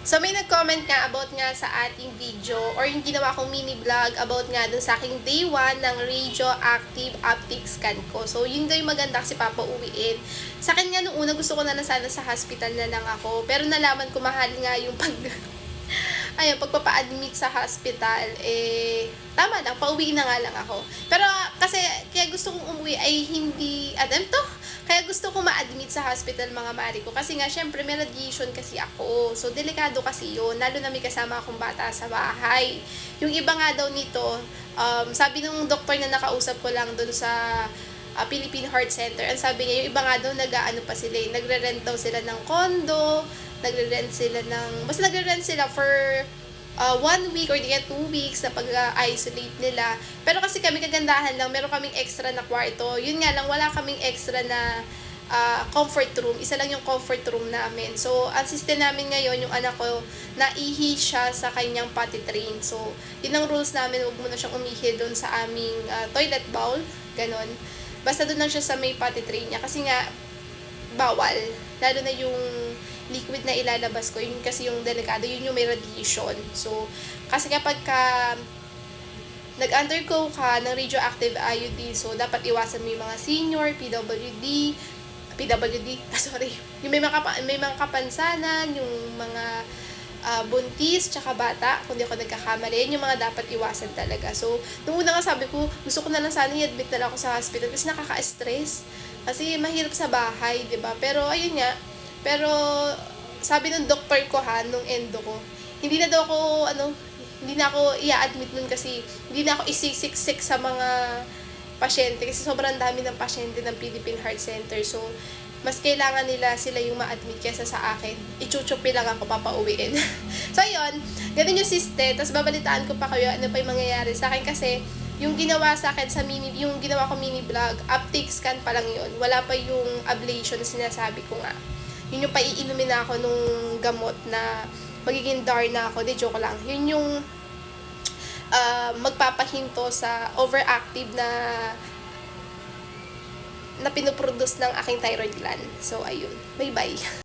So, may nag-comment nga about nga sa ating video or yung ginawa kong mini vlog about nga dun sa aking day 1 ng radioactive optic scan ko. So, yun daw yung maganda kasi papauwiin. Sa akin nga nung una gusto ko na sana sa hospital na lang ako. Pero nalaman ko mahal nga yung pagpapa-admit sa hospital, tama lang, pauwi na nga lang ako. Pero kasi, kaya gusto kong umuwi ay hindi, kaya gusto ko ma-admit sa hospital mga mari ko. Kasi nga, syempre, may radiation kasi ako. So, delikado kasi yun. Lalo na may kasama akong bata sa bahay. Yung iba nga daw nito, sabi nung doktor na nakausap ko lang dun sa Philippine Heart Center, ang sabi niya, yung iba nga daw nag-aano pa sila, nagre-rent daw sila ng condo, nagre-rent sila for 1 week or di kaya 2 weeks na pag-isolate nila. Pero kasi kami kagandahan lang, meron kaming extra na kwarto. Yun nga lang, wala kaming extra na comfort room. Isa lang yung comfort room namin. So, ang system namin ngayon, yung anak ko, naihi siya sa kanyang potty train. So, yun ang rules namin, huwag muna siyang umihi doon sa aming toilet bowl. Ganon. Basta doon lang siya sa may potty train niya. Kasi nga, bawal. Lalo na yung liquid na ilalabas ko, yun kasi yung delikado, yun yung may radiation. So, kasi kapag nag-undergo ka ng radioactive IUD, so dapat iwasan mo yung mga senior, yung may mga kapansanan, yung mga buntis, tsaka bata, kung di ako nagkakamali, yun yung mga dapat iwasan talaga. So, nung una nga sabi ko, gusto ko na lang sana i-admit na lang ako sa hospital kasi nakaka-stress. Kasi mahirap sa bahay, di ba? Pero, ayun nga, pero sabi ng doktor ko nung endo ko, hindi na ako i-admit nun kasi hindi na ako isisiksik sa mga pasyente kasi sobrang dami ng pasyente ng Philippine Heart Center. So, mas kailangan nila sila yung ma-admit kesa sa akin. Ichuchupi lang ako, papauwiin. So, ayun. Ganun yung system. Tapos, babalitaan ko pa kayo ano pa yung mangyayari sa akin kasi yung ginawa sa akin yung ginawa ko mini vlog, optic scan pa lang yun. Wala pa yung ablation na sinasabi ko nga. Yun yung paiinumin na ako nung gamot na magiging dar na ako. Di, joke lang. Yun yung magpapahinto sa overactive na pinuproduce ng aking thyroid gland. So, ayun. Bye-bye.